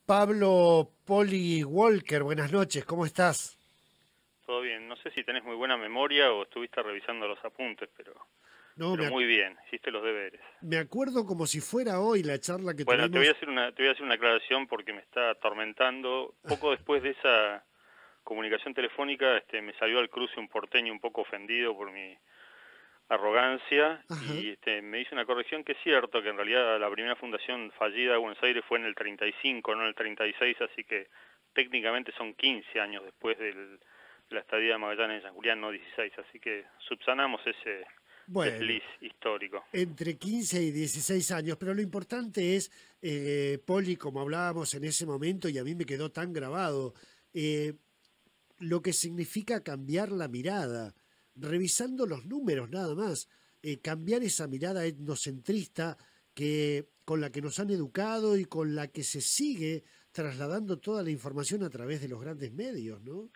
Pablo Poli Walker, buenas noches, ¿cómo estás? Todo bien. No sé si tenés muy buena memoria o estuviste revisando los apuntes, No, pero muy bien, hiciste los deberes. me acuerdo como si fuera hoy la charla que Bueno, te voy a tuvimos. hacer te voy a hacer una aclaración porque me está atormentando. Poco después de esa comunicación telefónica, me salió al cruce un porteño un poco ofendido por mi arrogancia Ajá. y me hizo una corrección que es cierto que en realidad la primera fundación fallida de Buenos Aires fue en el 35, no en el 36, así que técnicamente son 15 años después de la estadía de Magallanes en San Julián, no 16, así que subsanamos ese Bueno, desliz histórico. entre 15 y 16 años, pero lo importante es, Poli, como hablábamos en ese momento y a mí me quedó tan grabado, eh, lo que significa cambiar la mirada, revisando los números nada más, cambiar esa mirada etnocentrista con la que nos han educado y con la que se sigue trasladando toda la información a través de los grandes medios, ¿no?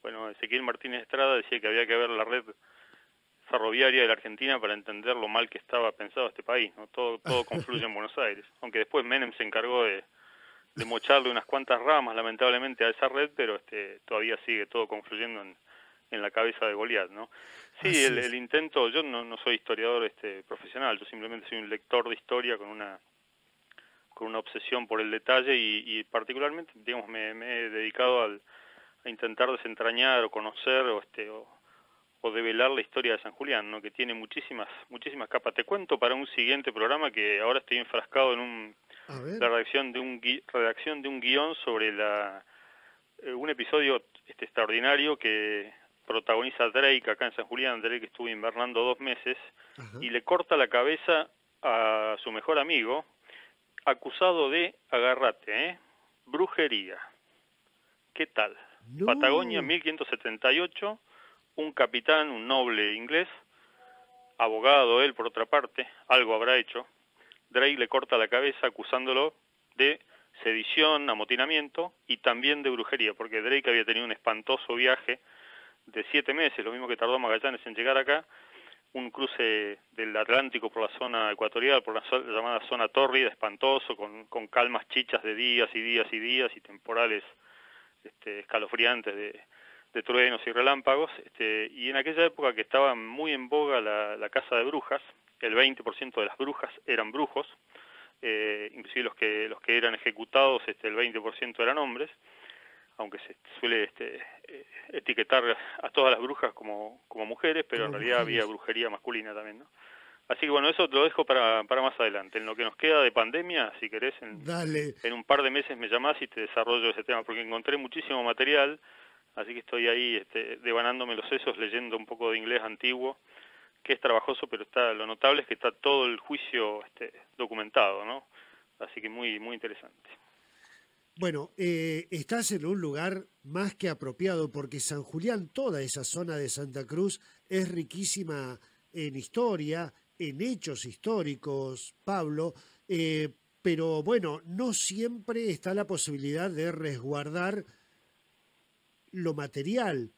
Bueno, Ezequiel Martínez Estrada decía que había que ver la red ferroviaria de la Argentina para entender lo mal que estaba pensado este país, ¿no? Todo confluye en Buenos Aires, aunque después Menem se encargó de mocharle unas cuantas ramas lamentablemente a esa red, pero todavía sigue todo confluyendo en la cabeza de Goliat, ¿no? Sí, Así el es. intento, yo no soy historiador profesional, yo simplemente soy un lector de historia con una obsesión por el detalle y particularmente, digamos, me he dedicado a intentar desentrañar o conocer o develar la historia de San Julián, ¿no? Que tiene muchísimas capas. Te cuento para un siguiente programa que ahora estoy enfrascado en A ver. la redacción de un guión sobre un episodio extraordinario que protagoniza Drake acá en San Julián. Drake estuvo invernando 2 meses Ajá. y le corta la cabeza a su mejor amigo, acusado de, agarrate, brujería. ¿Qué tal? Patagonia, No. 1578, un capitán, un noble inglés, abogado él por otra parte, algo habrá hecho. Drake le corta la cabeza acusándolo de sedición, amotinamiento y también de brujería, porque Drake había tenido un espantoso viaje de 7 meses, lo mismo que tardó Magallanes en llegar acá, un cruce del Atlántico por la zona ecuatorial, por la llamada zona tórrida, espantoso, con calmas chichas de días y días y días y temporales escalofriantes de truenos y relámpagos, y en aquella época que estaba muy en boga la caza de brujas, el 20% de las brujas eran brujos, inclusive los que eran ejecutados, el 20% eran hombres, aunque se suele etiquetar a todas las brujas como mujeres, pero en Como realidad había mujeres. brujería masculina también, ¿no? Así que bueno, eso te lo dejo para más adelante. En lo que nos queda de pandemia, si querés, Dale. en un par de meses me llamás y te desarrollo ese tema, porque encontré muchísimo material, así que estoy ahí devanándome los sesos, leyendo un poco de inglés antiguo, que es trabajoso, pero lo notable es que está todo el juicio documentado, ¿no? Así que muy interesante. Bueno, estás en un lugar más que apropiado porque San Julián, toda esa zona de Santa Cruz, es riquísima en historia, en hechos históricos, Pablo, pero bueno, no siempre está la posibilidad de resguardar lo material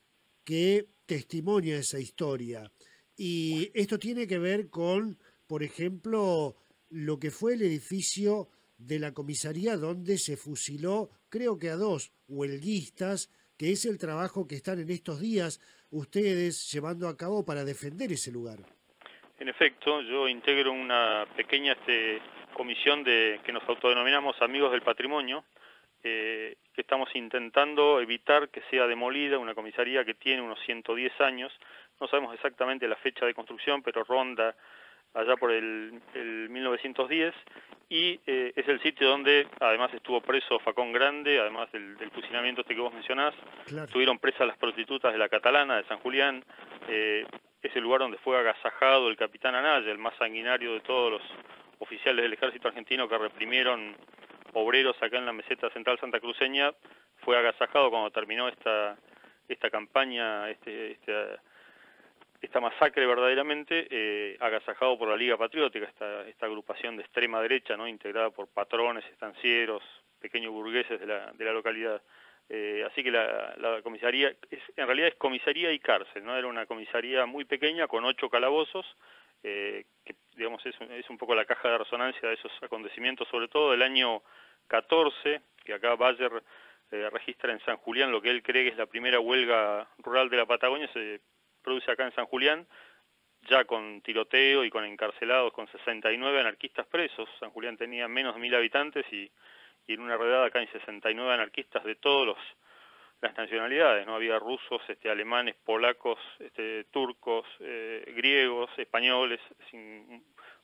que testimonia esa historia. Y esto tiene que ver con, por ejemplo, lo que fue el edificio de la comisaría donde se fusiló, creo que a dos huelguistas, que es el trabajo que están en estos días ustedes llevando a cabo para defender ese lugar. En efecto, yo integro una pequeña comisión que nos autodenominamos Amigos del Patrimonio, que estamos intentando evitar que sea demolida una comisaría que tiene unos 110 años. No sabemos exactamente la fecha de construcción, pero ronda allá por el 1910, y es el sitio donde además estuvo preso Facón Grande, además del fusilamiento que vos mencionás. Claro. Estuvieron presas las prostitutas de la Catalana, de San Julián. Es el lugar donde fue agasajado el capitán Anaya, el más sanguinario de todos los oficiales del ejército argentino que reprimieron obreros acá en la meseta central santacruceña. Fue agasajado cuando terminó esta campaña, esta masacre verdaderamente, agasajado por la Liga Patriótica, esta agrupación de extrema derecha, ¿no? Integrada por patrones, estancieros, pequeños burgueses de la localidad. Así que la comisaría, en realidad es comisaría y cárcel, ¿no? Era una comisaría muy pequeña con 8 calabozos, que digamos es un poco la caja de resonancia de esos acontecimientos, sobre todo del año 14, que acá Bayer registra en San Julián lo que él cree que es la primera huelga rural de la Patagonia, se produce acá en San Julián, ya con tiroteo y con encarcelados, con 69 anarquistas presos. San Julián tenía menos de 1000 habitantes y en una redada acá hay 69 anarquistas de todas las nacionalidades, ¿no? Había rusos, alemanes, polacos, turcos, griegos, españoles,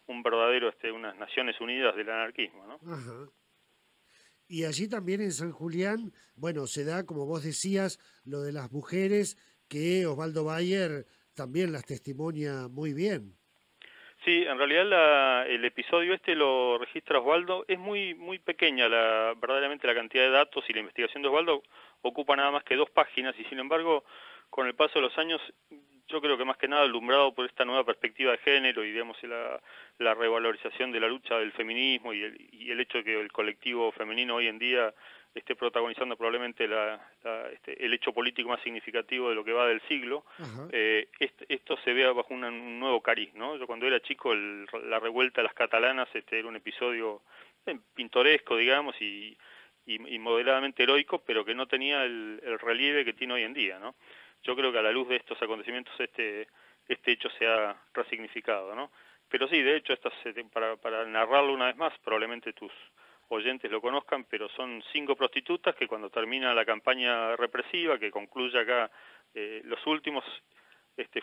un verdadero, unas Naciones Unidas del anarquismo, ¿no? Ajá. Y allí también en San Julián, bueno, se da, como vos decías, lo de las mujeres, que Osvaldo Bayer también las testimonia muy bien. Sí, en realidad el episodio lo registra Osvaldo. Es muy pequeña verdaderamente la cantidad de datos, y la investigación de Osvaldo ocupa nada más que 2 páginas, y sin embargo, con el paso de los años, yo creo que más que nada alumbrado por esta nueva perspectiva de género y, digamos, la revalorización de la lucha del feminismo y el hecho de que el colectivo femenino hoy en día esté protagonizando probablemente el hecho político más significativo de lo que va del siglo. Esto se ve bajo un nuevo cariz, ¿no? Yo cuando era chico, la revuelta de las catalanas era un episodio pintoresco, digamos, y moderadamente heroico, pero que no tenía el relieve que tiene hoy en día, ¿no? Yo creo que a la luz de estos acontecimientos este hecho se ha resignificado, ¿no? Pero sí, de hecho, para narrarlo una vez más, probablemente tus oyentes lo conozcan, pero son 5 prostitutas que, cuando termina la campaña represiva, que concluye acá, los últimos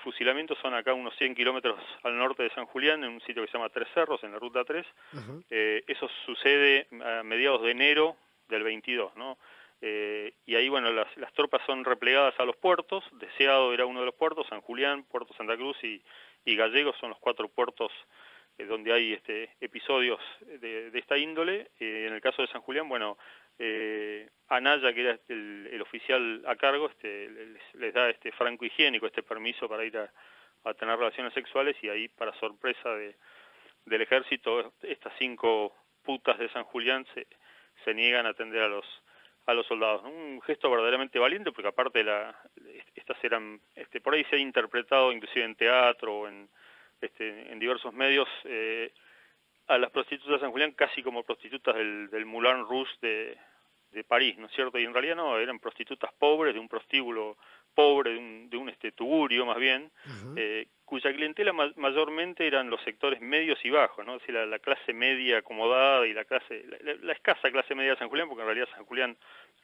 fusilamientos son acá unos 100 kilómetros al norte de San Julián, en un sitio que se llama Tres Cerros, en la Ruta 3. Eso sucede a mediados de enero del 22, ¿no? Y ahí, bueno, las tropas son replegadas a los puertos. Deseado era uno de los puertos, San Julián, Puerto Santa Cruz y Gallegos son los 4 puertos donde hay episodios de esta índole. En el caso de San Julián, bueno, Anaya, que era el oficial a cargo, les da franco higiénico, permiso para ir a tener relaciones sexuales, y ahí, para sorpresa del ejército, estas 5 putas de San Julián se niegan a atender a los soldados. Un gesto verdaderamente valiente, porque aparte estas eran, por ahí se ha interpretado inclusive en teatro o en diversos medios, a las prostitutas de San Julián casi como prostitutas del Moulin Rouge de París, ¿no es cierto? Y en realidad no, eran prostitutas pobres, de un prostíbulo pobre, de un tugurio más bien, cuya clientela mayormente eran los sectores medios y bajos, ¿no? Es decir, la clase media acomodada y la escasa clase media de San Julián, porque en realidad San Julián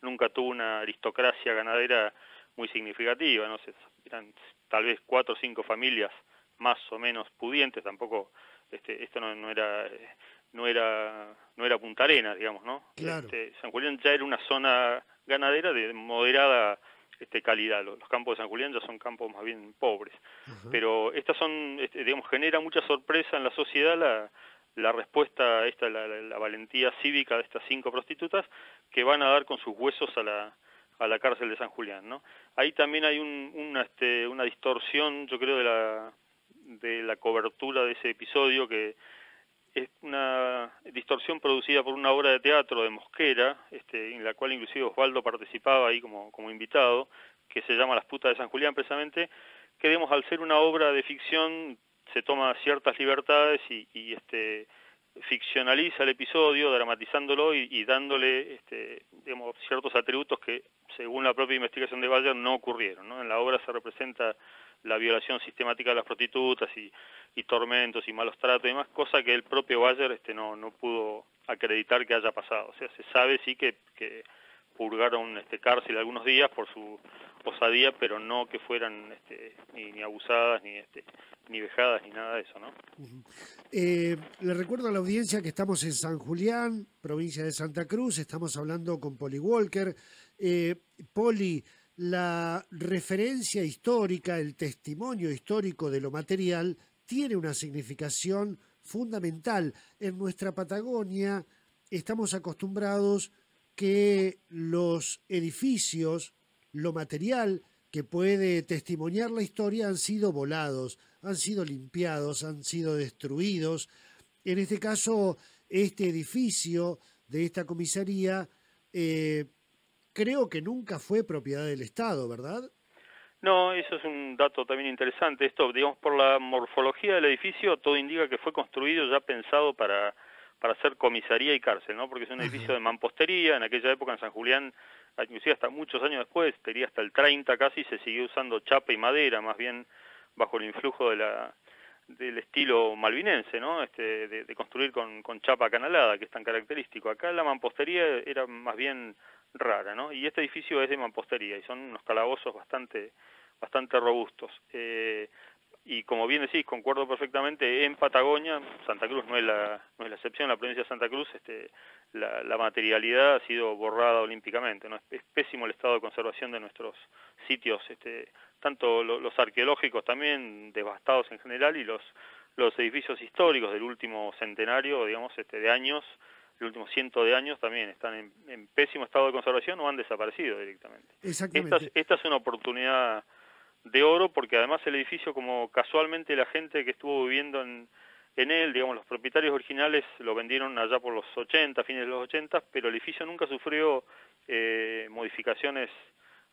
nunca tuvo una aristocracia ganadera muy significativa, ¿no? Eran tal vez 4 o 5 familias más o menos pudientes. Tampoco esto no era Punta Arenas, digamos, ¿no? Claro. San Julián ya era una zona ganadera de moderada calidad. Los campos de San Julián ya son campos más bien pobres. Pero estas son, digamos, genera mucha sorpresa en la sociedad la respuesta a la valentía cívica de estas 5 prostitutas, que van a dar con sus huesos a la cárcel de San Julián, ¿no? Ahí también hay una distorsión, yo creo, de la cobertura de ese episodio, que es una distorsión producida por una obra de teatro de Mosquera, en la cual inclusive Osvaldo participaba ahí como invitado, que se llama Las putas de San Julián, precisamente, que, digamos, al ser una obra de ficción, se toma ciertas libertades y ficcionaliza el episodio, dramatizándolo y dándole, digamos, ciertos atributos que, según la propia investigación de Bayer, no ocurrieron, ¿no? En la obra se representa la violación sistemática de las prostitutas y tormentos y malos tratos y demás, cosa que el propio Bayer no pudo acreditar que haya pasado. O sea, se sabe sí que purgaron cárcel algunos días por su osadía, pero no que fueran ni abusadas, ni vejadas, ni nada de eso, ¿no? Le recuerdo a la audiencia que estamos en San Julián, provincia de Santa Cruz. Estamos hablando con Poli Walker. Poli, la referencia histórica, el testimonio histórico de lo material tiene una significación fundamental. En nuestra Patagonia estamos acostumbrados que los edificios, lo material que puede testimoniar la historia, han sido volados, han sido limpiados, han sido destruidos. En este caso, este edificio de esta comisaría creo que nunca fue propiedad del Estado, ¿verdad? No, eso es un dato también interesante. Esto, digamos, por la morfología del edificio, todo indica que fue construido ya pensado para para hacer comisaría y cárcel, ¿no? Porque es un edificio de mampostería. En aquella época en San Julián, inclusive hasta muchos años después, diría hasta el 30 casi, se siguió usando chapa y madera, más bien bajo el influjo del estilo malvinense, ¿no? De construir con chapa acanalada, que es tan característico. Acá la mampostería era más bien rara, ¿no? Y este edificio es de mampostería y son unos calabozos bastante robustos. Y como bien decís, concuerdo perfectamente, en Patagonia, Santa Cruz no es la excepción, la provincia de Santa Cruz, la materialidad ha sido borrada olímpicamente, ¿no? Es pésimo el estado de conservación de nuestros sitios, tanto los arqueológicos también devastados en general, y los edificios históricos del último centenario, digamos, de años, el último 100 de años también están en pésimo estado de conservación o han desaparecido directamente. Exactamente. Esta es una oportunidad de oro, porque además el edificio, como casualmente la gente que estuvo viviendo en él, digamos, los propietarios originales lo vendieron allá por los 80, fines de los 80, pero el edificio nunca sufrió modificaciones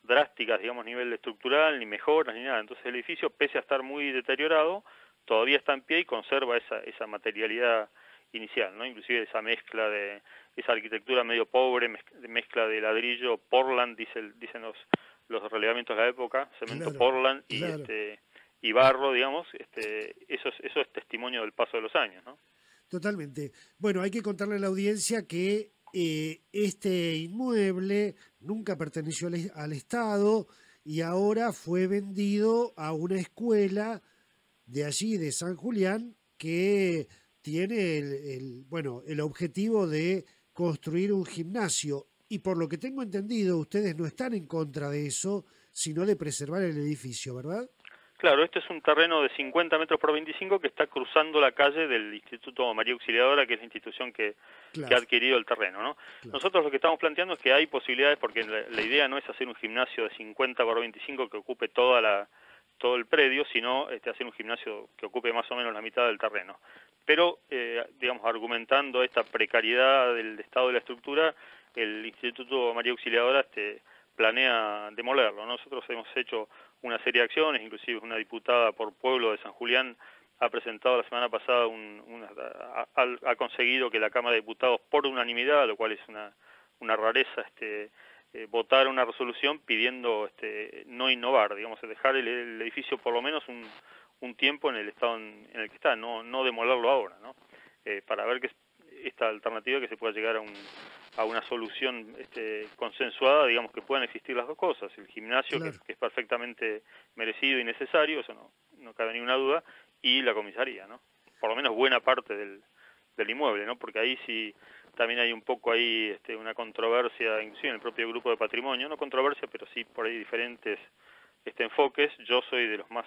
drásticas, digamos, a nivel estructural, ni mejoras, ni nada. Entonces el edificio, pese a estar muy deteriorado, todavía está en pie y conserva esa materialidad inicial, ¿no? Inclusive esa mezcla de esa arquitectura medio pobre, mezcla de ladrillo, Portland, dicen los relevamientos de la época, cemento, Claro, Portland claro. y barro, digamos, eso es testimonio del paso de los años, ¿no? Totalmente. Bueno, hay que contarle a la audiencia que este inmueble nunca perteneció al Estado y ahora fue vendido a una escuela de allí, de San Julián, que tiene bueno, el objetivo de construir un gimnasio. Y por lo que tengo entendido, ustedes no están en contra de eso, sino de preservar el edificio, ¿verdad? Claro, este es un terreno de 50 metros por 25 que está cruzando la calle del Instituto María Auxiliadora, que es la institución que ha Claro, adquirido el terreno, ¿no? claro. Nosotros lo que estamos planteando es que hay posibilidades, porque la idea no es hacer un gimnasio de 50 por 25 que ocupe todo el predio, sino hacer un gimnasio que ocupe más o menos la mitad del terreno. Pero, digamos, argumentando esta precariedad del estado de la estructura, el Instituto María Auxiliadora planea demolerlo. Nosotros hemos hecho una serie de acciones, inclusive una diputada por pueblo de San Julián ha presentado la semana pasada, ha conseguido que la Cámara de Diputados, por unanimidad, lo cual es una rareza, votara una resolución pidiendo no innovar, digamos, dejar el edificio por lo menos un tiempo en el estado en el que está, no demolerlo ahora, ¿no? Para ver que esta alternativa, que se pueda llegar a una solución consensuada, digamos, que puedan existir las dos cosas, el gimnasio, Claro. que es perfectamente merecido y necesario, eso no cabe ninguna duda, y la comisaría, ¿no? Por lo menos buena parte del inmueble, ¿no? Porque ahí sí también hay un poco ahí una controversia, inclusive en el propio grupo de patrimonio, no controversia, pero sí por ahí diferentes enfoques. Yo soy de los más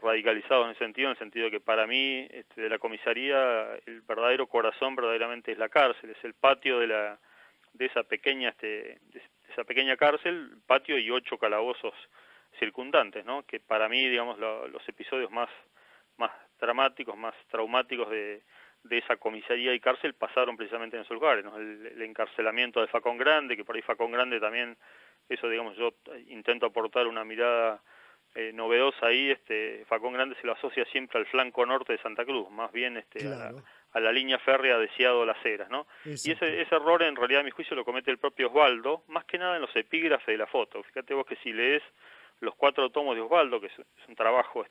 radicalizados en el sentido de que para mí de la comisaría el verdadero corazón verdaderamente es la cárcel, es el patio de esa pequeña cárcel, patio y 8 calabozos circundantes, ¿no? Que para mí, digamos, los episodios más dramáticos, más traumáticos de esa comisaría y cárcel pasaron precisamente en esos lugares, ¿no? El encarcelamiento de Facón Grande, que por ahí Facón Grande también, eso, digamos, yo intento aportar una mirada novedosa ahí. Facón Grande se lo asocia siempre al flanco norte de Santa Cruz, más bien Claro, a la línea férrea de Ciado-Las Heras, ¿no? Y exacto. ese error, en realidad, a mi juicio, lo comete el propio Osvaldo, más que nada en los epígrafes de la foto. Fíjate vos que si lees los 4 tomos de Osvaldo, que es un trabajo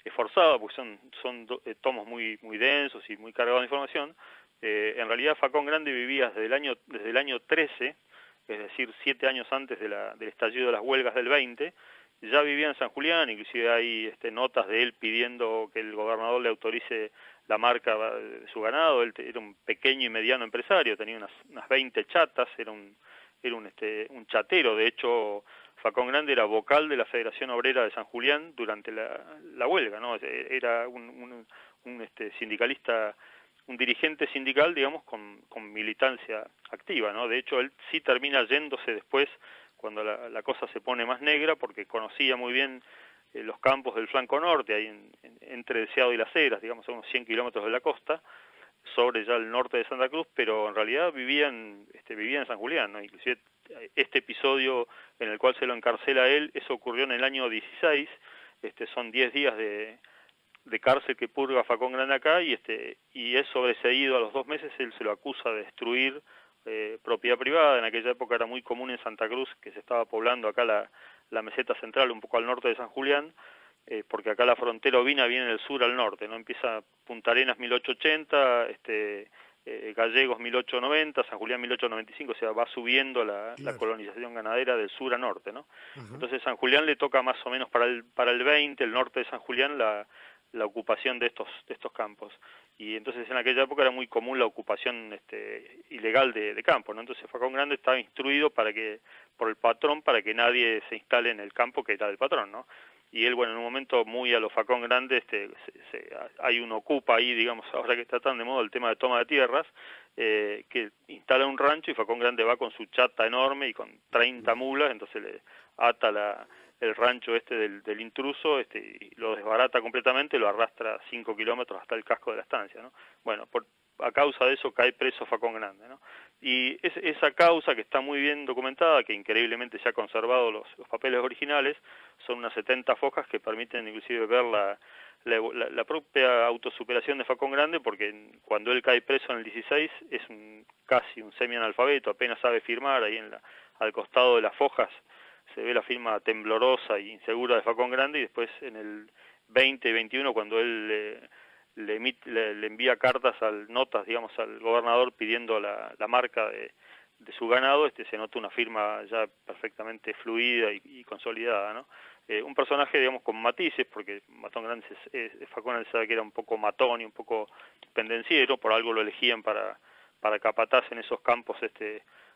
esforzado, porque son tomos muy densos y muy cargados de información, en realidad Facón Grande vivía desde el año 13, es decir, 7 años antes del estallido de las huelgas del 20, ya vivía en San Julián. Inclusive hay notas de él pidiendo que el gobernador le autorice la marca de su ganado. Él era un pequeño y mediano empresario, tenía unas 20 chatas, era un chatero. De hecho, Facón Grande era vocal de la Federación Obrera de San Julián durante la huelga, ¿no? Era un sindicalista, un dirigente sindical, digamos, con militancia activa, ¿no? De hecho, él sí termina yéndose después cuando la cosa se pone más negra, porque conocía muy bien los campos del flanco norte, ahí entre Deseado y Las Heras, digamos, a unos 100 kilómetros de la costa, sobre ya el norte de Santa Cruz, pero en realidad vivía en San Julián, ¿no? Inclusive este episodio en el cual se lo encarcela a él, eso ocurrió en el año 16, son 10 días de cárcel que purga Facón Grande acá, y es sobreseído a los 2 meses. Él se lo acusa de destruir propiedad privada. En aquella época era muy común en Santa Cruz, que se estaba poblando acá la meseta central, un poco al norte de San Julián, porque acá la frontera ovina viene del sur al norte, ¿no? Empieza Punta Arenas 1880, Gallegos 1890, San Julián 1895, o sea, va subiendo la Claro. colonización ganadera del sur a norte, ¿no? Ajá. Entonces San Julián le toca más o menos para el 20, el norte de San Julián, la ocupación de estos campos. Y entonces en aquella época era muy común la ocupación ilegal de campo, ¿no? Entonces Facón Grande estaba instruido por el patrón para que nadie se instale en el campo que era del patrón, ¿no? Y él, bueno, en un momento muy a lo Facón Grande, hay un ocupa ahí, digamos, ahora que está tan de moda el tema de toma de tierras, que instala un rancho y Facón Grande va con su chata enorme y con 30 mulas, entonces le ata el rancho del intruso, y lo desbarata completamente, lo arrastra 5 kilómetros hasta el casco de la estancia, ¿no? Bueno, a causa de eso cae preso Facón Grande, ¿no? Y esa causa, que está muy bien documentada, que increíblemente se ha conservado los papeles originales, son unas 70 fojas que permiten inclusive ver la propia autosuperación de Facón Grande, porque cuando él cae preso en el 16 es casi un semi-analfabeto, apenas sabe firmar. Ahí al costado de las fojas se ve la firma temblorosa e insegura de Facón Grande, y después en el 20 y 21, cuando él le envía notas, digamos, al gobernador pidiendo la marca de su ganado, se nota una firma ya perfectamente fluida y consolidada, ¿no? Un personaje, digamos, con matices, porque Facón Grande sabe que era un poco matón y un poco pendenciero, por algo lo elegían para capataz en esos campos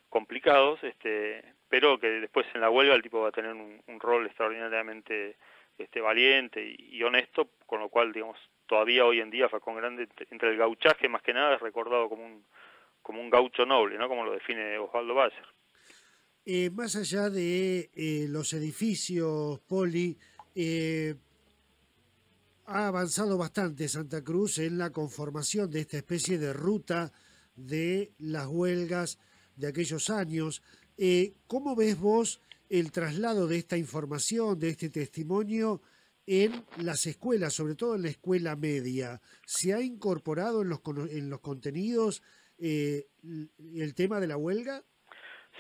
complicados, pero que después en la huelga el tipo va a tener un rol extraordinariamente valiente y honesto, con lo cual, digamos, todavía hoy en día Facón Grande, entre el gauchaje más que nada, es recordado como un gaucho noble, ¿no? Como lo define Osvaldo Bayer. Más allá de los edificios, Poli, ha avanzado bastante Santa Cruz en la conformación de esta especie de ruta de las huelgas de aquellos años. ¿Cómo ves vos el traslado de esta información, de este testimonio en las escuelas, sobre todo en la escuela media? ¿Se ha incorporado en los contenidos el tema de la huelga?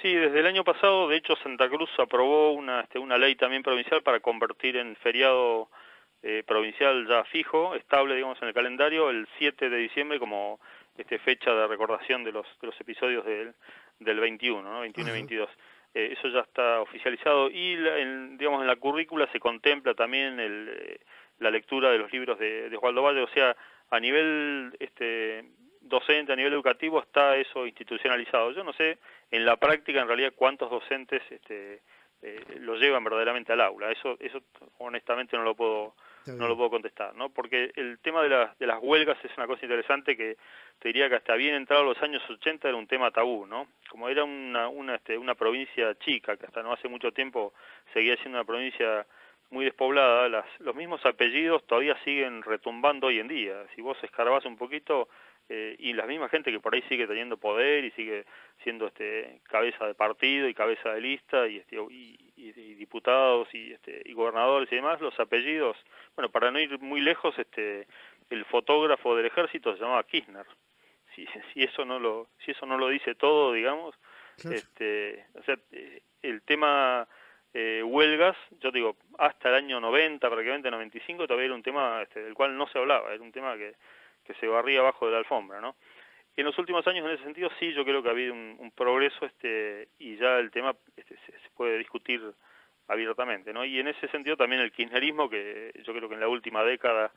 Sí, desde el año pasado, de hecho, Santa Cruz aprobó una ley también provincial para convertir en feriado provincial ya fijo, estable, digamos, en el calendario, el 7 de diciembre como fecha de recordación de los episodios del 21, ¿no? 21 y 22. Eso ya está oficializado, y digamos, en la currícula se contempla también la lectura de los libros de Osvaldo Bayer. O sea, a nivel docente, a nivel educativo, está eso institucionalizado. Yo no sé en la práctica, en realidad, cuántos docentes lo llevan verdaderamente al aula. Eso honestamente no lo puedo contestar, ¿no? Porque el tema de las huelgas es una cosa interesante, que te diría que hasta bien entrado los años 80 era un tema tabú, ¿no? Como era una provincia chica, que hasta no hace mucho tiempo seguía siendo una provincia muy despoblada, los mismos apellidos todavía siguen retumbando hoy en día. Si vos escarbás un poquito, y la misma gente que por ahí sigue teniendo poder y sigue siendo cabeza de partido y cabeza de lista y diputados y gobernadores y demás, los apellidos, bueno, para no ir muy lejos, el fotógrafo del ejército se llamaba Kirchner. Si eso no lo dice todo, digamos, Claro. o sea, el tema huelgas, yo digo, hasta el año 90, prácticamente 95, todavía era un tema del cual no se hablaba, era un tema que se barría abajo de la alfombra, ¿no? Y en los últimos años, en ese sentido, sí, yo creo que ha habido un progreso, y ya el tema se puede discutir abiertamente, ¿no? Y en ese sentido también el kirchnerismo, que yo creo que en la última década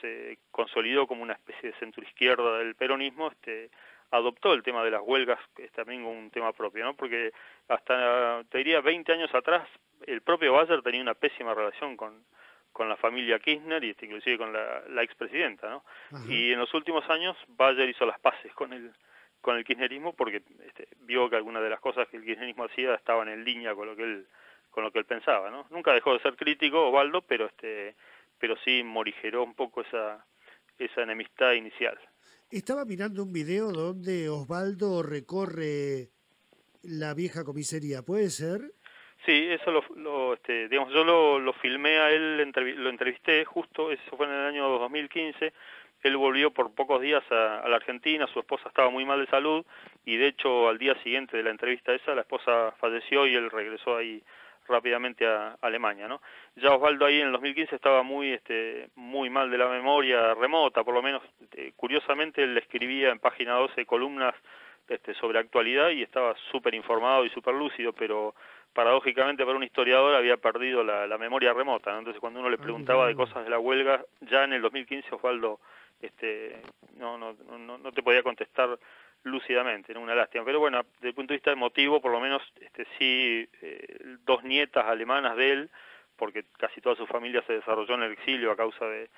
se consolidó como una especie de centroizquierda del peronismo, adoptó el tema de las huelgas, que es también un tema propio, ¿no? Porque hasta, te diría, 20 años atrás, el propio Bayer tenía una pésima relación con la familia Kirchner y inclusive con la expresidenta, ¿no? Ajá. Y en los últimos años Bayer hizo las paces con el kirchnerismo, porque vio que algunas de las cosas que el kirchnerismo hacía estaban en línea con lo que él pensaba, ¿no? Nunca dejó de ser crítico Osvaldo, pero sí morigeró un poco esa enemistad inicial. Estaba mirando un video donde Osvaldo recorre la vieja comisaría, ¿puede ser? Sí, eso digamos, yo lo filmé a él, lo entrevisté justo, eso fue en el año 2015. Él volvió por pocos días a la Argentina, su esposa estaba muy mal de salud y de hecho al día siguiente de la entrevista esa la esposa falleció y él regresó ahí rápidamente a Alemania, ¿no? Ya Osvaldo ahí en el 2015 estaba muy mal de la memoria remota, por lo menos curiosamente él escribía en Página 12 columnas sobre actualidad y estaba súper informado y súper lúcido, pero paradójicamente para un historiador había perdido la memoria remota, ¿no? Entonces cuando uno le preguntaba de cosas de la huelga, ya en el 2015 Osvaldo no te podía contestar lúcidamente, era una lástima. Pero bueno, desde el punto de vista emotivo, por lo menos sí, dos nietas alemanas de él, porque casi toda su familia se desarrolló en el exilio a causa de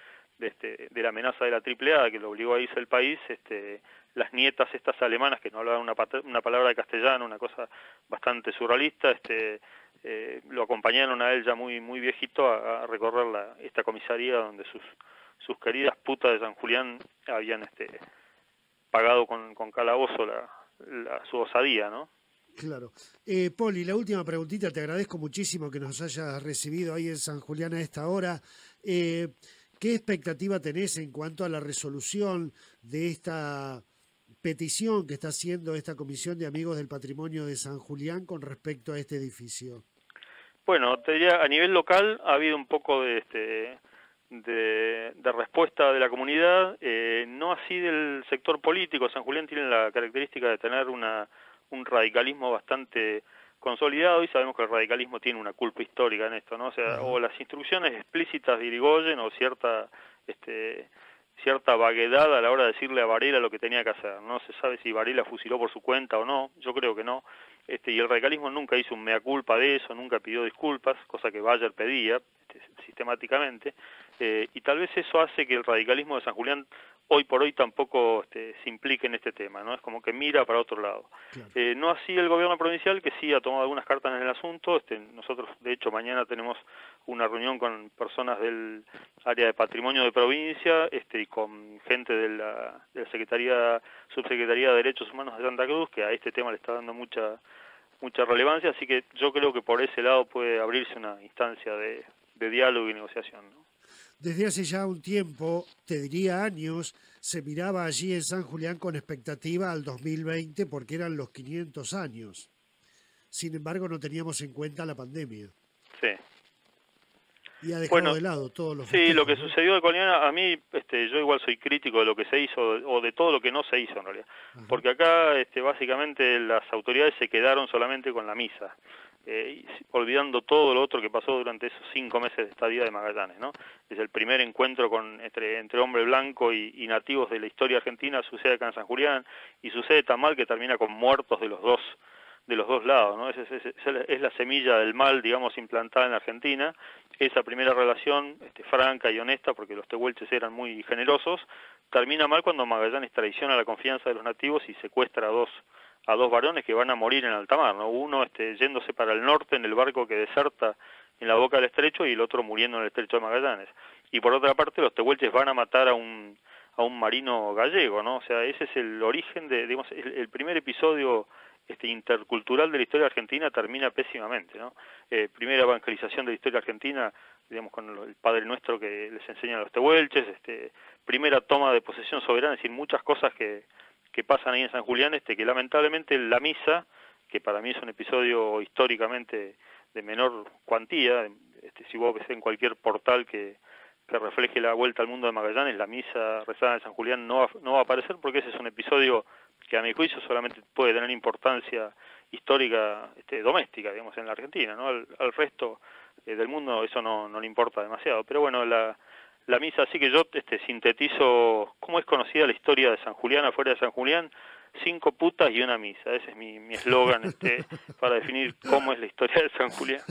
la amenaza de la AAA que lo obligó a irse del país, las nietas estas alemanas que no hablaban una palabra de castellano, una cosa bastante surrealista, lo acompañaron a él ya muy viejito a recorrer esta comisaría donde sus queridas putas de San Julián habían pagado con calabozo su osadía, ¿no? Claro. Poli, la última preguntita, te agradezco muchísimo que nos hayas recibido ahí en San Julián a esta hora. ¿Qué expectativa tenés en cuanto a la resolución de esta petición que está haciendo esta Comisión de Amigos del Patrimonio de San Julián con respecto a este edificio? Bueno, te diría, a nivel local ha habido un poco de respuesta de la comunidad, no así del sector político. San Julián tiene la característica de tener un radicalismo bastante consolidado y sabemos que el radicalismo tiene una culpa histórica en esto, ¿no? O sea, o las instrucciones explícitas de Irigoyen o cierta vaguedad a la hora de decirle a Varela lo que tenía que hacer. No se sabe si Varela fusiló por su cuenta o no, yo creo que no. Y el radicalismo nunca hizo un mea culpa de eso, nunca pidió disculpas, cosa que Bayer pedía sistemáticamente, y tal vez eso hace que el radicalismo de San Julián hoy por hoy tampoco se implique en este tema, ¿no? Es como que mira para otro lado. Claro. No así el gobierno provincial, que sí ha tomado algunas cartas en el asunto. Nosotros, de hecho, mañana tenemos una reunión con personas del área de patrimonio de provincia y con gente de la Subsecretaría de Derechos Humanos de Santa Cruz, que a este tema le está dando mucha relevancia, así que yo creo que por ese lado puede abrirse una instancia de diálogo y negociación, ¿no? Desde hace ya un tiempo, te diría años, se miraba allí en San Julián con expectativa al 2020 porque eran los 500 años. Sin embargo, no teníamos en cuenta la pandemia. Sí. Y ha dejado de lado todos los festejos, sí, lo que ¿no? sucedió de Coloniana, a mí, yo igual soy crítico de lo que se hizo o de todo lo que no se hizo en realidad. Porque acá, básicamente, las autoridades se quedaron solamente con la misa. Olvidando todo lo otro que pasó durante esos 5 meses de estadía de Magallanes, ¿no? Es el primer encuentro entre hombre blanco y nativos de la historia argentina, sucede acá en San Julián, y sucede tan mal que termina con muertos de los dos lados, ¿no? Es la semilla del mal, digamos, implantada en la Argentina. Esa primera relación franca y honesta, porque los tehuelches eran muy generosos, termina mal cuando Magallanes traiciona la confianza de los nativos y secuestra a dos varones que van a morir en alta mar, ¿no? Uno yéndose para el norte en el barco que deserta en la boca del estrecho y el otro muriendo en el estrecho de Magallanes. Y por otra parte los tehuelches van a matar a un marino gallego, ¿no? O sea, ese es el origen digamos, el primer episodio intercultural de la historia argentina termina pésimamente, ¿no? Primera evangelización de la historia argentina, digamos, con el Padre Nuestro que les enseñan a los tehuelches, primera toma de posesión soberana, es decir, muchas cosas que pasan ahí en San Julián, que lamentablemente la misa, que para mí es un episodio históricamente de menor cuantía, si vos ves en cualquier portal que refleje la vuelta al mundo de Magallanes, la misa rezada en San Julián no va a aparecer porque ese es un episodio que a mi juicio solamente puede tener importancia histórica doméstica, digamos, en la Argentina, ¿no? Al resto del mundo eso no le importa demasiado. Pero bueno, la misa, así que yo sintetizo cómo es conocida la historia de San Julián afuera de San Julián: 5 putas y una misa. Ese es mi eslogan para definir cómo es la historia de San Julián.